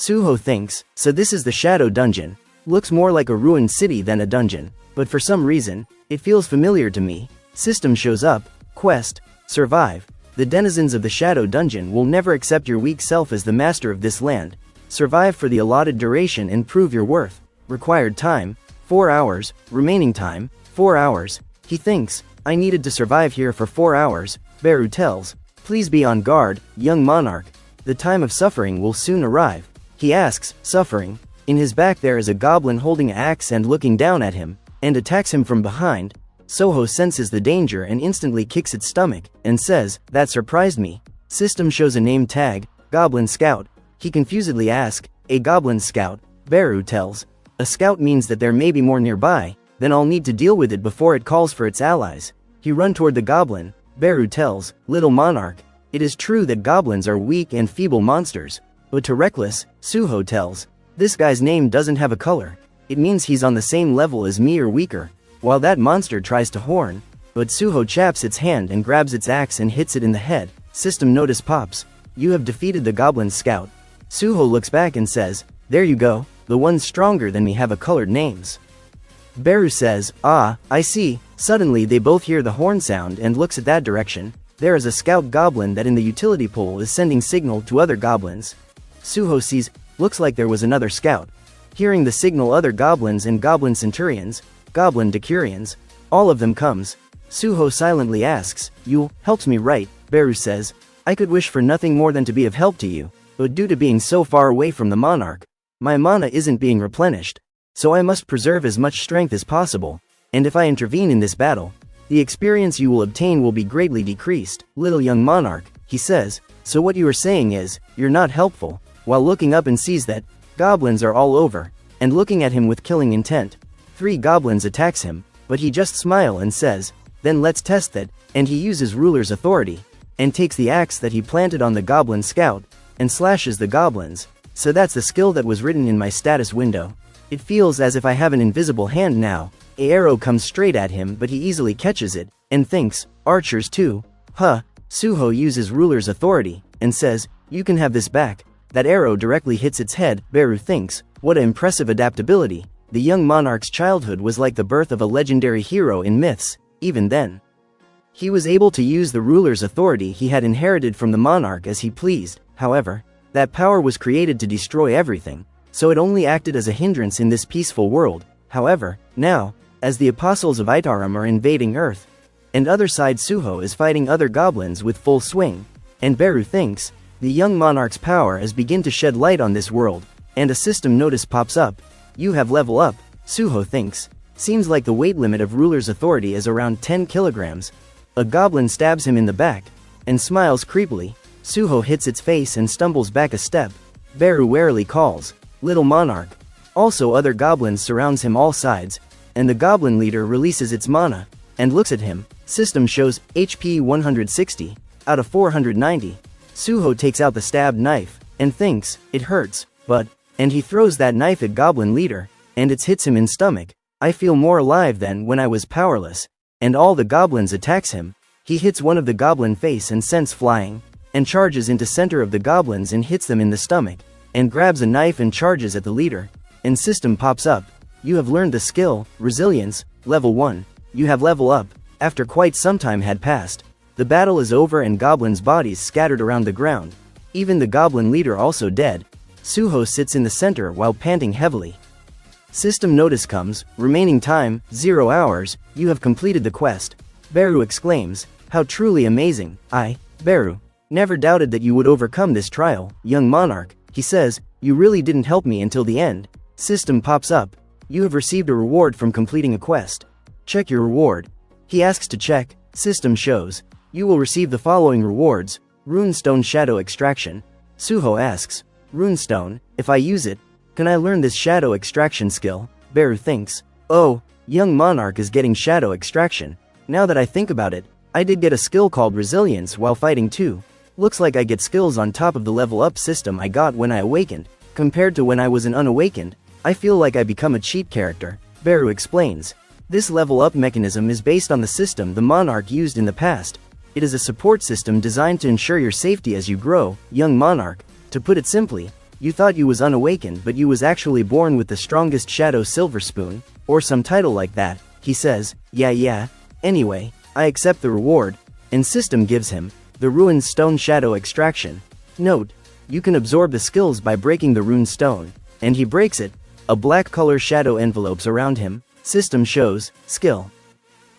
Suho thinks, so this is the Shadow Dungeon. Looks more like a ruined city than a dungeon, but for some reason, it feels familiar to me. System shows up. Quest: survive. The denizens of the Shadow Dungeon will never accept your weak self as the master of this land. Survive for the allotted duration and prove your worth. Required time: 4 hours. Remaining time: 4 hours. He thinks, I needed to survive here for 4 hours. Beru tells, please be on guard, young monarch. The time of suffering will soon arrive. He asks, suffering? In his back there is a goblin holding an axe and looking down at him, and attacks him from behind. Suho senses the danger and instantly kicks its stomach, and says, that surprised me. System shows a name tag, Goblin Scout. He confusedly asks, a Goblin Scout? Beru tells, a scout means that there may be more nearby, then I'll need to deal with it before it calls for its allies. He run toward the goblin. Beru tells, little monarch, it is true that goblins are weak and feeble monsters, but to reckless, Suho tells, this guy's name doesn't have a color. It means he's on the same level as me or weaker. While that monster tries to horn, but Suho chaps its hand and grabs its axe and hits it in the head. System notice pops. You have defeated the Goblin Scout. Suho looks back and says, there you go, the ones stronger than me have a colored names. Beru says, ah, I see. Suddenly they both hear the horn sound and looks at that direction. There is a scout goblin that in the utility pool is sending signal to other goblins. Suho sees, looks like there was another scout. Hearing the signal, other goblins and goblin centurions, goblin decurions, all of them comes. Suho silently asks, you helped me right? Beru says, I could wish for nothing more than to be of help to you, but due to being so far away from the monarch, my mana isn't being replenished, so I must preserve as much strength as possible, and if I intervene in this battle, the experience you will obtain will be greatly decreased. Little young monarch, he says, so what you are saying is, you're not helpful, while looking up and sees that, goblins are all over, and looking at him with killing intent. 3 goblins attacks him, but he just smile and says, then let's test that, and he uses ruler's authority, and takes the axe that he planted on the goblin scout, and slashes the goblins. So that's the skill that was written in my status window. It feels as if I have an invisible hand now. A arrow comes straight at him but he easily catches it, and thinks, archers too? Huh. Suho uses ruler's authority, and says, you can have this back. That arrow directly hits its head. Beru thinks, what an impressive adaptability. The young monarch's childhood was like the birth of a legendary hero in myths. Even then, he was able to use the ruler's authority he had inherited from the monarch as he pleased. However, that power was created to destroy everything, so it only acted as a hindrance in this peaceful world. However, now, as the apostles of Itaram are invading Earth, and other side Suho is fighting other goblins with full swing, and Beru thinks, the young monarch's power has begun to shed light on this world, and a system notice pops up. You have level up, Suho thinks. Seems like the weight limit of ruler's authority is around 10 kilograms. A goblin stabs him in the back, and smiles creepily. Suho hits its face and stumbles back a step. Beru warily calls, little monarch. Also other goblins surrounds him all sides, and the goblin leader releases its mana, and looks at him. System shows, HP 160, out of 490. Suho takes out the stabbed knife, and thinks, it hurts, but, and he throws that knife at goblin leader, and it hits him in stomach. I feel more alive than when I was powerless, and all the goblins attacks him. He hits one of the goblin face and sends flying, and charges into center of the goblins and hits them in the stomach, and grabs a knife and charges at the leader, and system pops up. You have learned the skill, resilience, level 1. You have level up. After quite some time had passed, the battle is over and goblins' bodies scattered around the ground. Even the goblin leader also dead. Suho sits in the center while panting heavily. System notice comes, remaining time, 0 hours, you have completed the quest. Beru exclaims, how truly amazing. Beru, never doubted that you would overcome this trial, young monarch. He says, you really didn't help me until the end. System pops up. You have received a reward from completing a quest. Check your reward. He asks to check. System shows, you will receive the following rewards. Runestone Shadow Extraction. Suho asks, Runestone, if I use it, can I learn this shadow extraction skill? Beru thinks, oh, young monarch is getting shadow extraction. Now that I think about it, I did get a skill called resilience while fighting too. Looks like I get skills on top of the level up system I got when I awakened. Compared to when I was an unawakened, I feel like I become a cheat character. Beru explains, this level up mechanism is based on the system the monarch used in the past. It is a support system designed to ensure your safety as you grow, young monarch. To put it simply, You thought you was unawakened, but you was actually born with the strongest shadow silver spoon, or some title like that. He says, yeah. Anyway, I accept the reward, and system gives him the ruined stone shadow extraction. Note, you can absorb the skills by breaking the rune stone, and he breaks it. A black color shadow envelopes around him. System shows skill.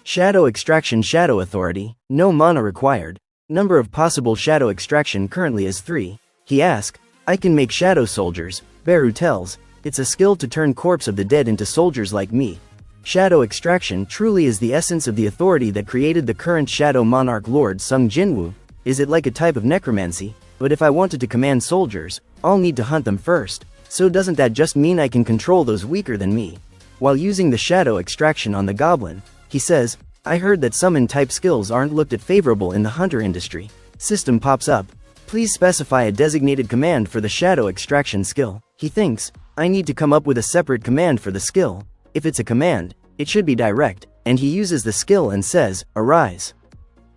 Shadow extraction, shadow authority, no mana required. Number of possible shadow extraction currently is 3. He asks, I can make shadow soldiers. Beru tells, it's a skill to turn corpse of the dead into soldiers like me. Shadow extraction truly is the essence of the authority that created the current shadow monarch lord Sung Jinwoo. Is it like a type of necromancy? But if I wanted to command soldiers, I'll need to hunt them first. So doesn't that just mean I can control those weaker than me? While using the shadow extraction on the goblin, he says, I heard that summon type skills aren't looked at favorable in the hunter industry. System pops up. Please specify a designated command for the shadow extraction skill. He thinks, I need to come up with a separate command for the skill. If it's a command, it should be direct, and he uses the skill and says, arise.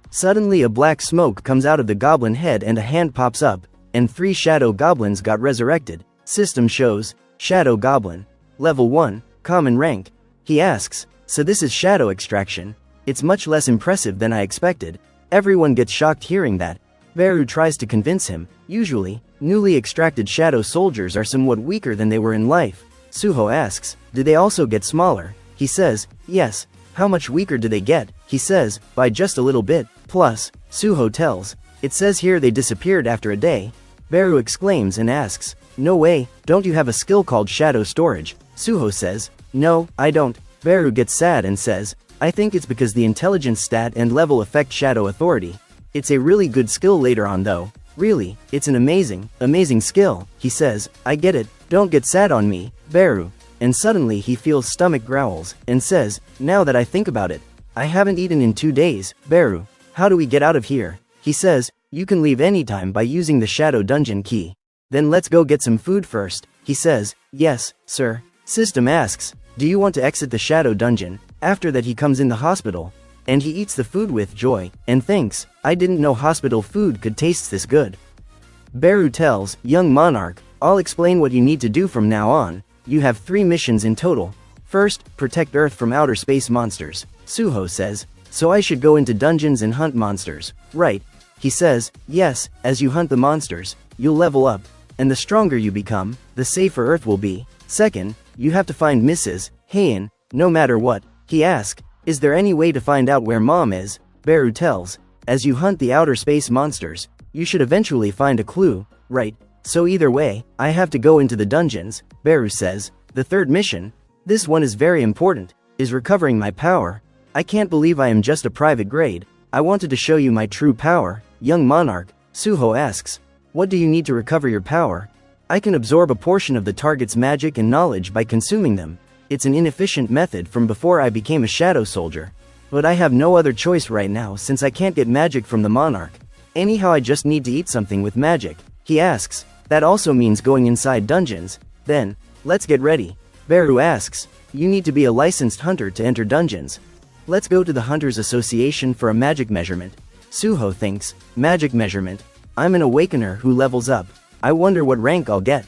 Suddenly a black smoke comes out of the goblin head and a hand pops up, and 3 shadow goblins got resurrected. System shows, shadow goblin. Level 1, common rank. He asks, so this is shadow extraction? It's much less impressive than I expected. Everyone gets shocked hearing that. Beru tries to convince him, usually, newly extracted shadow soldiers are somewhat weaker than they were in life. Suho asks, do they also get smaller? He says, yes. How much weaker do they get? He says, by just a little bit. Plus, Suho tells, it says here they disappeared after a day. Beru exclaims and asks, no way, don't you have a skill called shadow storage? Suho says, no, I don't. Beru gets sad and says, I think it's because the intelligence stat and level affect shadow authority. It's a really good skill later on though. Really, it's an amazing skill. He says, I get it, don't get sad on me, Beru. And suddenly he feels stomach growls, and says, now that I think about it, I haven't eaten in 2 days. Beru, how do we get out of here? He says, you can leave anytime by using the shadow dungeon key. Then let's go get some food first. He says, yes, sir. System asks, do you want to exit the shadow dungeon? After that he comes in the hospital, and he eats the food with joy, and thinks, I didn't know hospital food could taste this good. Beru tells, young monarch, I'll explain what you need to do from now on. You have 3 missions in total. First, protect Earth from outer space monsters. Suho says, so I should go into dungeons and hunt monsters, right? He says, yes, as you hunt the monsters, you'll level up, and the stronger you become, the safer Earth will be. Second, you have to find Mrs. Heian, no matter what. He asks, is there any way to find out where Mom is? Beru tells, as you hunt the outer space monsters, you should eventually find a clue, right? So either way, I have to go into the dungeons. Beru says, the third mission, this one is very important, is recovering my power. I can't believe I am just a private grade. I wanted to show you my true power, young monarch. Suho asks, what do you need to recover your power? I can absorb a portion of the target's magic and knowledge by consuming them. It's an inefficient method from before I became a shadow soldier. But I have no other choice right now since I can't get magic from the monarch. Anyhow, I just need to eat something with magic. He asks, that also means going inside dungeons. Then, let's get ready. Beru asks, you need to be a licensed hunter to enter dungeons. Let's go to the Hunters Association for a magic measurement. Suho thinks, magic measurement? I'm an awakener who levels up. I wonder what rank I'll get.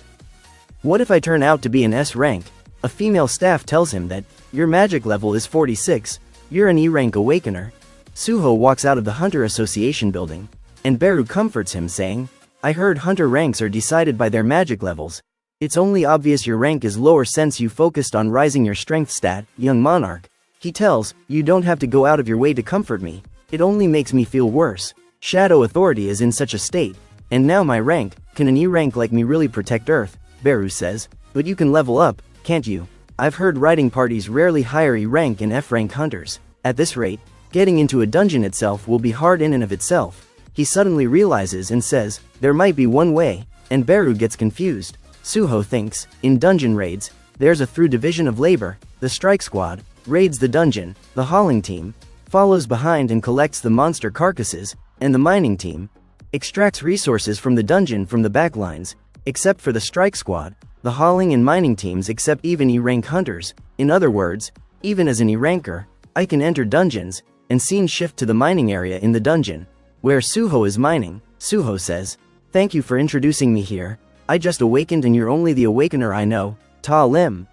What if I turn out to be an S rank? A female staff tells him that, your magic level is 46, you're an E rank awakener. Suho walks out of the Hunter Association building, and Beru comforts him saying, I heard hunter ranks are decided by their magic levels. It's only obvious your rank is lower since you focused on rising your strength stat, young monarch. He tells, you don't have to go out of your way to comfort me. It only makes me feel worse. Shadow authority is in such a state, and now my rank, can an E rank like me really protect Earth? Beru says, but you can level up, can't you? I've heard raiding parties rarely hire E rank and F rank hunters. At this rate, getting into a dungeon itself will be hard in and of itself. He suddenly realizes and says, there might be one way, and Beru gets confused. Suho thinks, in dungeon raids, there's a through division of labor. The strike squad raids the dungeon, the hauling team follows behind and collects the monster carcasses, and the mining team extracts resources from the dungeon from the backlines. Except for the strike squad, the hauling and mining teams accept even E-rank hunters. In other words, even as an E-ranker, I can enter dungeons, and scene shift to the mining area in the dungeon, where Suho is mining. Suho says, thank you for introducing me here. I just awakened and you're only the awakener I know, Ta Lim.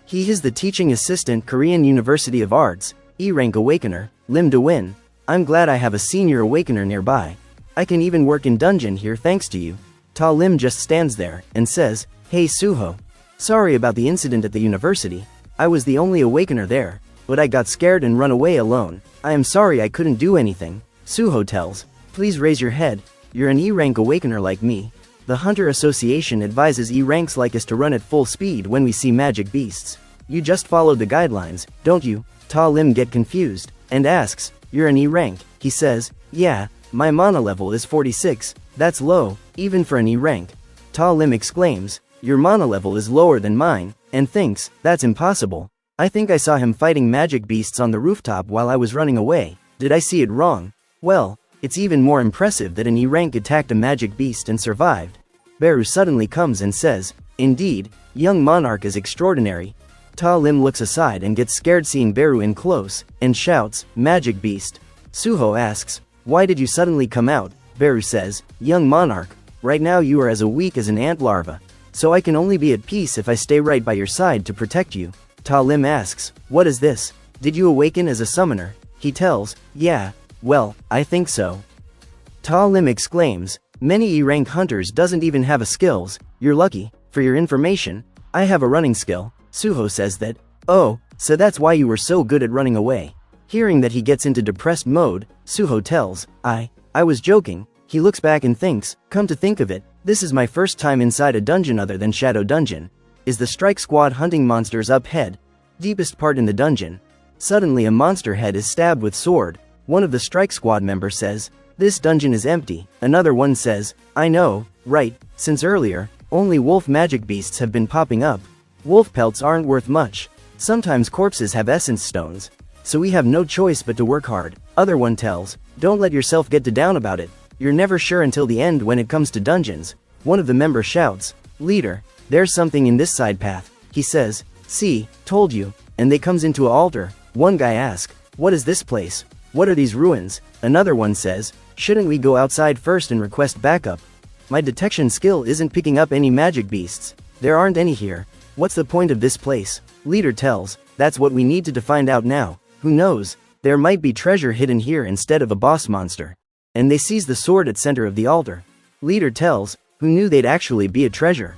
He is the teaching assistant Korean University of Arts, E-rank awakener, Lim De-win. I'm glad I have a senior awakener nearby. I can even work in dungeon here thanks to you. Ta Lim just stands there and says, hey Suho. Sorry about the incident at the university. I was the only awakener there, but I got scared and run away alone. I am sorry I couldn't do anything. Suho tells, please raise your head. You're an E-rank awakener like me. The Hunter Association advises E-ranks like us to run at full speed when we see magic beasts. You just followed the guidelines, don't you? Ta Lim get confused and asks, you're an E-rank. He says, yeah, my mana level is 46. That's low, even for an E-rank. Ta Lim exclaims, your mana level is lower than mine, and thinks, that's impossible. I think I saw him fighting magic beasts on the rooftop while I was running away. Did I see it wrong? Well, it's even more impressive that an E-rank attacked a magic beast and survived. Beru suddenly comes and says, indeed, young monarch is extraordinary. Ta Lim looks aside and gets scared seeing Beru in close, and shouts, magic beast. Suho asks, why did you suddenly come out? Beru says, young monarch, right now you are as weak as an ant larva. So I can only be at peace if I stay right by your side to protect you. Ta Lim asks, what is this? Did you awaken as a summoner? He tells, yeah, well, I think so. Ta Lim exclaims, many E-rank hunters doesn't even have a skills. You're lucky. For your information, I have a running skill. Suho says that, oh, so that's why you were so good at running away. Hearing that he gets into depressed mode, Suho tells, I was joking. He looks back and thinks, come to think of it, this is my first time inside a dungeon other than Shadow Dungeon. Is the strike squad hunting monsters up head? Deepest part in the dungeon. Suddenly a monster head is stabbed with sword. One of the strike squad members says, this dungeon is empty. Another one says, I know, right, since earlier, only wolf magic beasts have been popping up. Wolf pelts aren't worth much. Sometimes corpses have essence stones. So we have no choice but to work hard. Other one tells, don't let yourself get down about it. You're never sure until the end when it comes to dungeons. One of the members shouts, leader, there's something in this side path. He says, see, told you, and they comes into an altar. One guy asks, what is this place? What are these ruins? Another one says, shouldn't we go outside first and request backup? My detection skill isn't picking up any magic beasts. There aren't any here. What's the point of this place? Leader tells, that's what we need to find out now. Who knows? There might be treasure hidden here instead of a boss monster. And they seize the sword at center of the altar. Leader tells, who knew they'd actually be a treasure?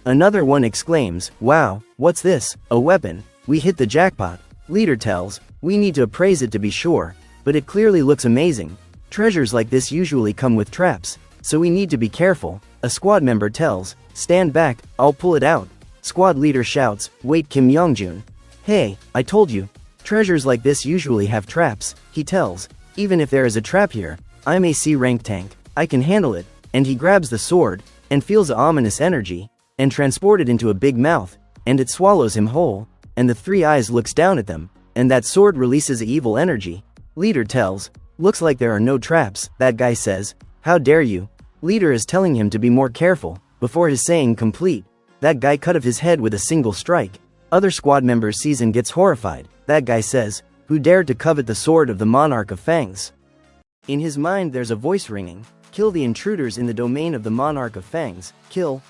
Another one exclaims, wow, what's this? A weapon. We hit the jackpot. Leader tells, we need to appraise it to be sure, but it clearly looks amazing. Treasures like this usually come with traps, so we need to be careful. A squad member tells, stand back, I'll pull it out. Squad leader shouts, wait Kim Youngjun. Hey, I told you. Treasures like this usually have traps, he tells. Even if there is a trap here, I'm a C-rank tank. I can handle it. And he grabs the sword, and feels an ominous energy, and transported into a big mouth, and it swallows him whole, and the three eyes looks down at them, and that sword releases evil energy. Leader tells, looks like there are no traps. That guy says, how dare you? Leader is telling him to be more careful. Before his saying complete, that guy cut off his head with a single strike. Other squad members sees and gets horrified. That guy says, who dared to covet the sword of the monarch of fangs? In his mind there's a voice ringing, kill the intruders in the domain of the monarch of fangs, kill,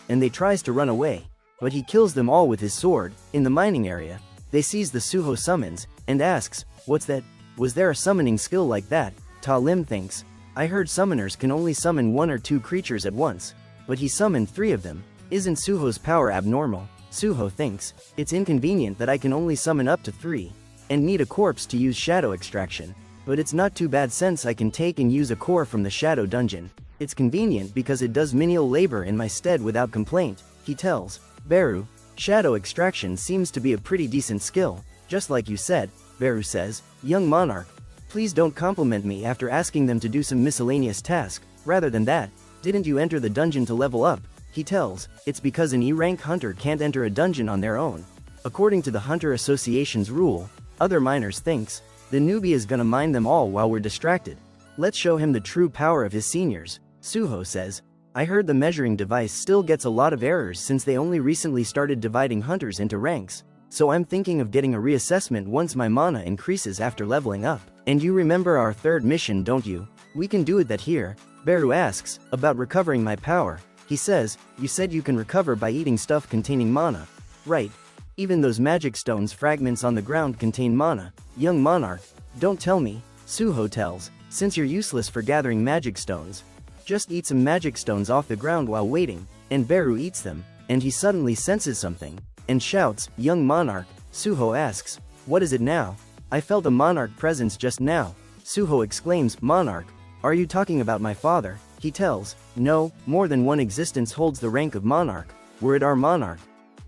and they tries to run away, but he kills them all with his sword. In the mining area, they seize the Suho summons, and asks, what's that? Was there a summoning skill like that? Ta Lim thinks, I heard summoners can only summon 1 or 2 creatures at once, but he summoned 3 of them. Isn't Suho's power abnormal? Suho thinks, it's inconvenient that I can only summon up to 3, and need a corpse to use shadow extraction. But it's not too bad since I can take and use a core from the Shadow Dungeon. It's convenient because it does menial labor in my stead without complaint, he tells. Beru, shadow extraction seems to be a pretty decent skill, just like you said. Beru says, young monarch, please don't compliment me after asking them to do some miscellaneous task. Rather than that, didn't you enter the dungeon to level up? He tells, it's because an E-rank hunter can't enter a dungeon on their own. According to the Hunter Association's rule, other miners thinks, the newbie is gonna mine them all while we're distracted. Let's show him the true power of his seniors. Suho says, I heard the measuring device still gets a lot of errors since they only recently started dividing hunters into ranks, so I'm thinking of getting a reassessment once my mana increases after leveling up. And you remember our 3rd mission, don't you? We can do it that here. Beru asks, about recovering my power. He says, you said you can recover by eating stuff containing mana. Right. Even those magic stones fragments on the ground contain mana. Young monarch, don't tell me, Suho tells, since you're useless for gathering magic stones. Just eat some magic stones off the ground while waiting, and Beru eats them, and he suddenly senses something, and shouts, young monarch. Suho asks, what is it now? I felt a monarch presence just now. Suho exclaims, monarch, are you talking about my father? He tells, no, more than one existence holds the rank of monarch. Were it our monarch,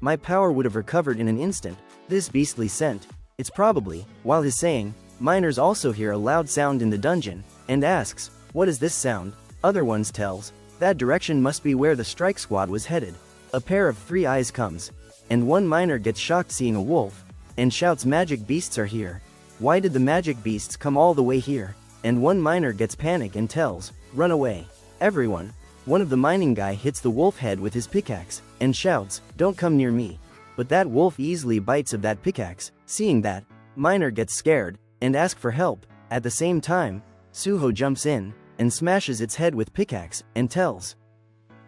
my power would have recovered in an instant. This beastly scent. It's probably, while he's saying, miners also hear a loud sound in the dungeon, and asks, what is this sound? Other ones tells, that direction must be where the strike squad was headed. A pair of 3 eyes comes, and one miner gets shocked seeing a wolf, and shouts magic beasts are here. Why did the magic beasts come all the way here? And one miner gets panic and tells, run away. Everyone. One of the mining guy hits the wolf head with his pickaxe, and shouts, don't come near me. But that wolf easily bites of that pickaxe. Seeing that, miner gets scared, and asks for help. At the same time, Suho jumps in, and smashes its head with pickaxe, and tells,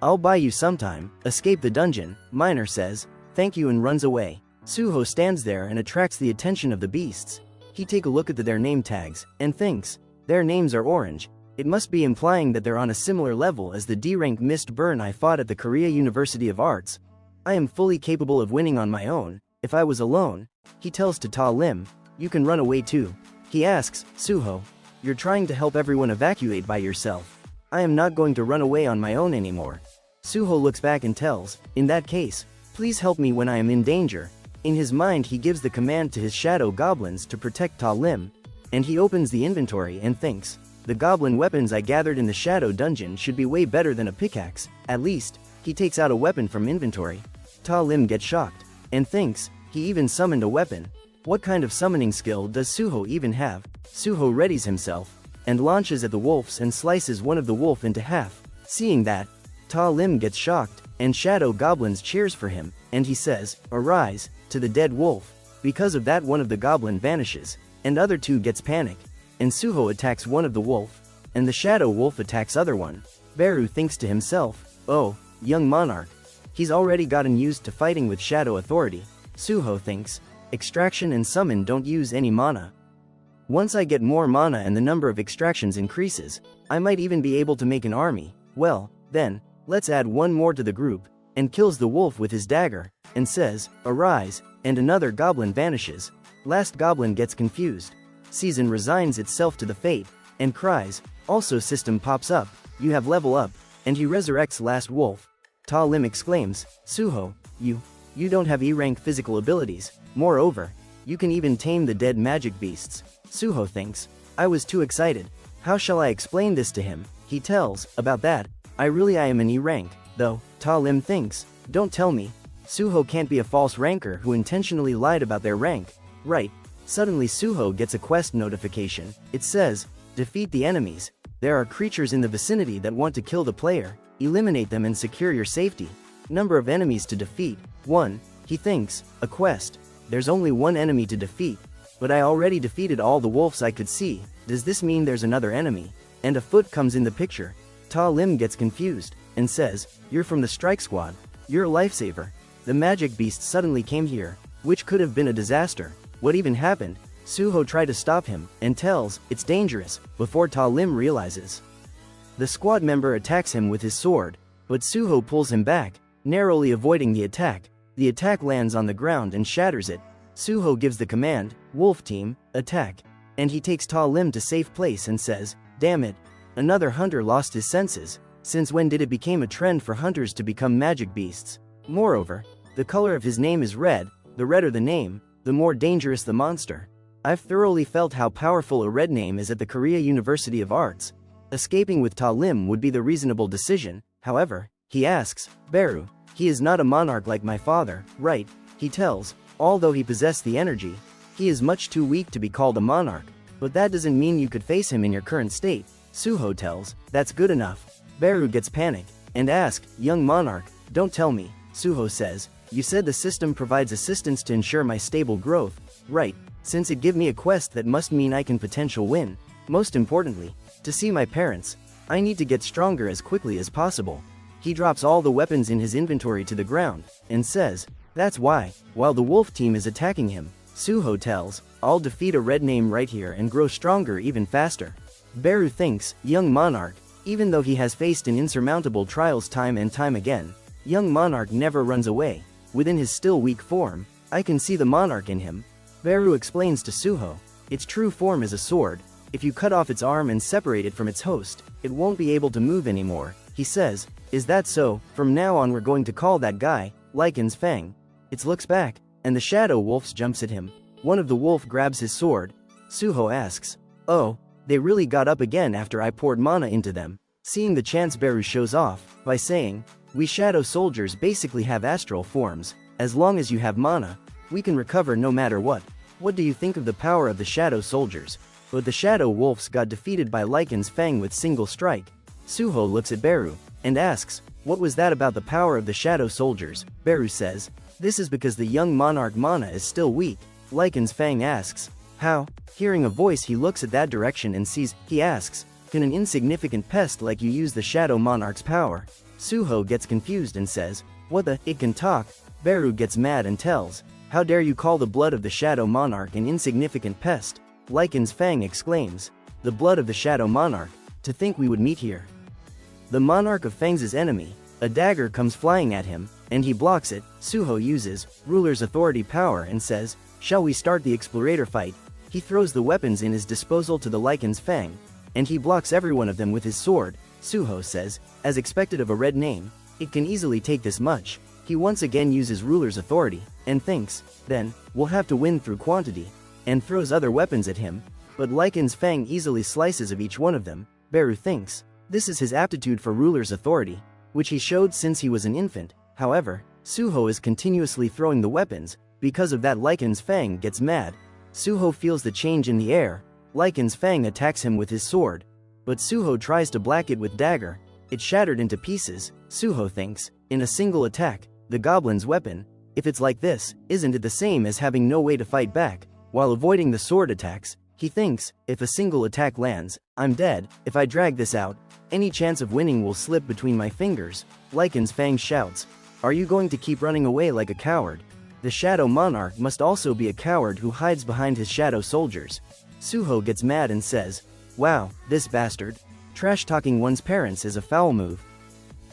I'll buy you sometime. Escape the dungeon. Miner says, thank you and runs away. Suho stands there and attracts the attention of the beasts. He takes a look at their name tags, and thinks, their names are orange. It must be implying that they're on a similar level as the D-rank Mist Burn I fought at the Korea University of Arts. I am fully capable of winning on my own. If I was alone, he tells to Ta Lim, you can run away too. He asks, Suho, you're trying to help everyone evacuate by yourself. I am not going to run away on my own anymore. Suho looks back and tells, in that case, please help me when I am in danger. In his mind he gives the command to his shadow goblins to protect Ta Lim, and he opens the inventory and thinks, the goblin weapons I gathered in the shadow dungeon should be way better than a pickaxe. At least, he takes out a weapon from inventory. Ta Lim gets shocked, and thinks, he even summoned a weapon. What kind of summoning skill does Suho even have? Suho readies himself, and launches at the wolves and slices one of the wolf into half. Seeing that, Ta Lim gets shocked, and shadow goblins cheers for him, and he says, arise, to the dead wolf. Because of that one of the goblin vanishes, and other 2 gets panic, and Suho attacks one of the wolf, and the shadow wolf attacks other one. Beru thinks to himself, oh, young monarch. He's already gotten used to fighting with shadow authority. Suho thinks, extraction and summon don't use any mana. Once I get more mana and the number of extractions increases, I might even be able to make an army. Well, then, let's add one more to the group, and kills the wolf with his dagger, and says, arise, and another goblin vanishes. Last goblin gets confused. Season resigns itself to the fate, and cries, also system pops up, you have level up, and he resurrects last wolf. Ta Lim exclaims, Suho, you don't have E-rank physical abilities. Moreover, you can even tame the dead magic beasts. Suho thinks, I was too excited. How shall I explain this to him? He tells, about that, I am an E-rank, though. Ta Lim thinks, don't tell me. Suho can't be a false ranker who intentionally lied about their rank. Right. Suddenly Suho gets a quest notification. It says, defeat the enemies. There are creatures in the vicinity that want to kill the player. Eliminate them and secure your safety. Number of enemies to defeat, 1. He thinks, a quest. There's only one enemy to defeat. But I already defeated all the wolves I could see. Does this mean there's another enemy? And a foot comes in the picture. Ta Lim gets confused, and says, you're from the strike squad. You're a lifesaver. The magic beast suddenly came here, which could have been a disaster. What even happened? Suho tried to stop him, and tells, it's dangerous, before Ta Lim realizes. The squad member attacks him with his sword, but Suho pulls him back, narrowly avoiding the attack. The attack lands on the ground and shatters it. Suho gives the command, wolf team, attack, and he takes Ta Lim to safe place and says, damn it, another hunter lost his senses. Since when did it become a trend for hunters to become magic beasts? Moreover, the color of his name is red. The redder the name, the more dangerous the monster. I've thoroughly felt how powerful a red name is at the Korea University of Arts. Escaping with Ta Lim would be the reasonable decision. However, he asks, Beru, he is not a monarch like my father, right? He tells, although he possessed the energy, he is much too weak to be called a monarch. But that doesn't mean you could face him in your current state. Suho tells, that's good enough. Beru gets panicked, and asks, young monarch, don't tell me. Suho says, you said the system provides assistance to ensure my stable growth, right? Since it give me a quest that must mean I can potential win. Most importantly, to see my parents, I need to get stronger as quickly as possible. He drops all the weapons in his inventory to the ground, and says, "That's why, while the wolf team is attacking him," Suho tells, "I'll defeat a red name right here and grow stronger even faster." Beru thinks, young monarch, even though he has faced in insurmountable trials time and time again, young monarch never runs away. Within his still weak form, I can see the monarch in him. Beru explains to Suho, its true form is a sword. If you cut off its arm and separate it from its host, it won't be able to move anymore. He says, "Is that so? From now on we're going to call that guy Lycan's Fang." It looks back, and the shadow wolves jumps at him. One of the wolf grabs his sword. Suho asks, "Oh, they really got up again after I poured mana into them." Seeing the chance, Beru shows off by saying, "We shadow soldiers basically have astral forms. As long as you have mana, we can recover no matter what. What do you think of the power of the shadow soldiers?" But the shadow wolves got defeated by Lycan's Fang with single strike. Suho looks at Beru and asks, "What was that about the power of the shadow soldiers?" Beru says, "This is because the young monarch mana is still weak." Lycan's Fang asks, "How?" Hearing a voice, he looks at that direction and sees, he asks, "Can an insignificant pest like you use the shadow monarch's power?" Suho gets confused and says, "What the? It can talk?" Beru gets mad and tells, "How dare you call the blood of the shadow monarch an insignificant pest?" Lycan's Fang exclaims, "The blood of the shadow monarch? To think we would meet here." The monarch of Fang's enemy, a dagger, comes flying at him, and he blocks it. Suho uses ruler's authority power and says, "Shall we start the explorator fight?" He throws the weapons in his disposal to the Lycan's Fang, and he blocks every one of them with his sword. Suho says, as expected of a red name, it can easily take this much. He once again uses ruler's authority, and thinks, then, we'll have to win through quantity, and throws other weapons at him, but Lycan's Fang easily slices of each one of them. Beru thinks, this is his aptitude for ruler's authority, which he showed since he was an infant. However, Suho is continuously throwing the weapons. Because of that, Lycan's Fang gets mad. Suho feels the change in the air. Lycan's Fang attacks him with his sword, but Suho tries to block it with dagger. It shattered into pieces. Suho thinks, in a single attack, the goblin's weapon, if it's like this, isn't it the same as having no way to fight back? While avoiding the sword attacks, he thinks, if a single attack lands, I'm dead. If I drag this out, any chance of winning will slip between my fingers. Lycan's Fang shouts, "Are you going to keep running away like a coward?" The shadow monarch must also be a coward who hides behind his shadow soldiers. Suho gets mad and says, "Wow, this bastard. Trash-talking one's parents is a foul move.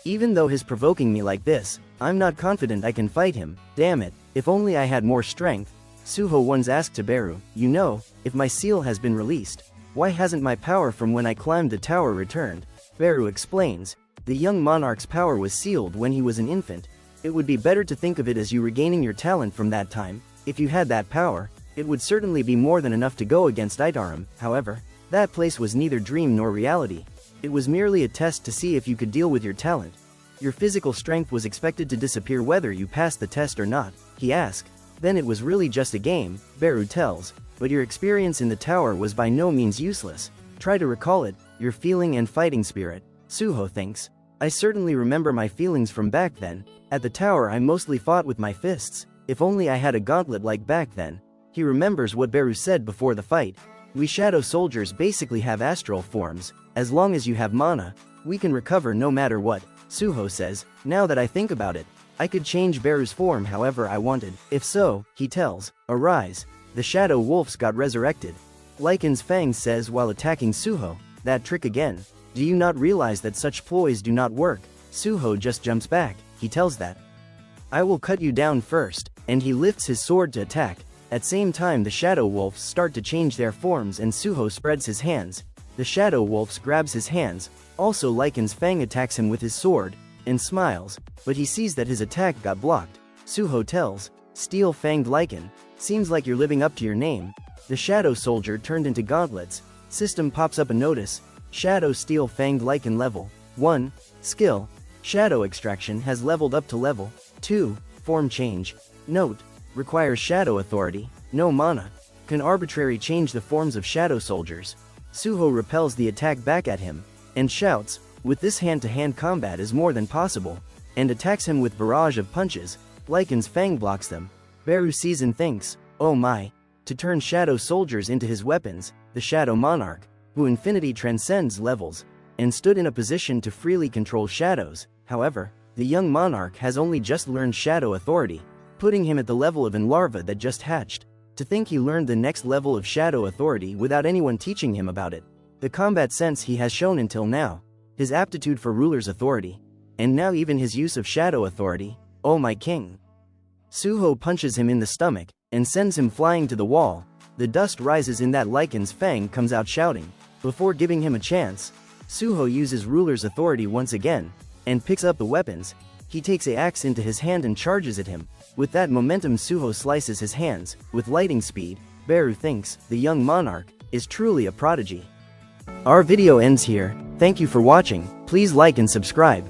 Even though he's provoking me like this, I'm not confident I can fight him. Damn it, if only I had more strength." Suho once asked to Beru, "You know, if my seal has been released, why hasn't my power from when I climbed the tower returned?" Beru explains, "The young monarch's power was sealed when he was an infant. It would be better to think of it as you regaining your talent from that time. If you had that power, it would certainly be more than enough to go against Itaram. However, that place was neither dream nor reality. It was merely a test to see if you could deal with your talent. Your physical strength was expected to disappear whether you passed the test or not." He asked, "Then it was really just a game," Beru tells, "but your experience in the tower was by no means useless. Try to recall it, your feeling and fighting spirit." Suho thinks, "I certainly remember my feelings from back then. At the tower I mostly fought with my fists. If only I had a gauntlet like back then." He remembers what Beru said before the fight. "We shadow soldiers basically have astral forms. As long as you have mana, we can recover no matter what." Suho says, "Now that I think about it, I could change Beru's form however I wanted. If so," he tells, "arise." The shadow wolves got resurrected. Lycan's Fang says while attacking Suho, "That trick again. Do you not realize that such ploys do not work?" Suho just jumps back. He tells that, "I will cut you down first," and he lifts his sword to attack. At same time the shadow wolves start to change their forms and Suho spreads his hands. The shadow wolves grabs his hands. Also Lycan's Fang attacks him with his sword, and smiles, but he sees that his attack got blocked. Suho tells, "Steel-fanged Lycan, seems like you're living up to your name." The shadow soldier turned into gauntlets. System pops up a notice, Shadow Steel-fanged Lycan level 1, skill, Shadow Extraction has leveled up to level 2, form change. Note, requires shadow authority, no mana, can arbitrarily change the forms of shadow soldiers. Suho repels the attack back at him, and shouts, "With this hand-to-hand combat is more than possible," and attacks him with barrage of punches. Lycan's Fang blocks them. Beru sees and thinks, "Oh my," to turn shadow soldiers into his weapons. The shadow monarch, who infinity transcends levels, and stood in a position to freely control shadows, However, the young monarch has only just learned shadow authority, putting him at the level of an larva that just hatched. To think he learned the next level of shadow authority without anyone teaching him about it. The combat sense he has shown until now, his aptitude for ruler's authority, and now even his use of shadow authority. Oh my king. Suho punches him in the stomach and sends him flying to the wall. The dust rises in that Lycan's fang comes out shouting. Before giving him a chance, Suho uses ruler's authority once again and picks up the weapons. He takes an axe into his hand and charges at him. With that momentum, Suho slices his hands with lightning speed. Beru thinks the young monarch is truly a prodigy. Our video ends here. Thank you for watching. Please like and subscribe.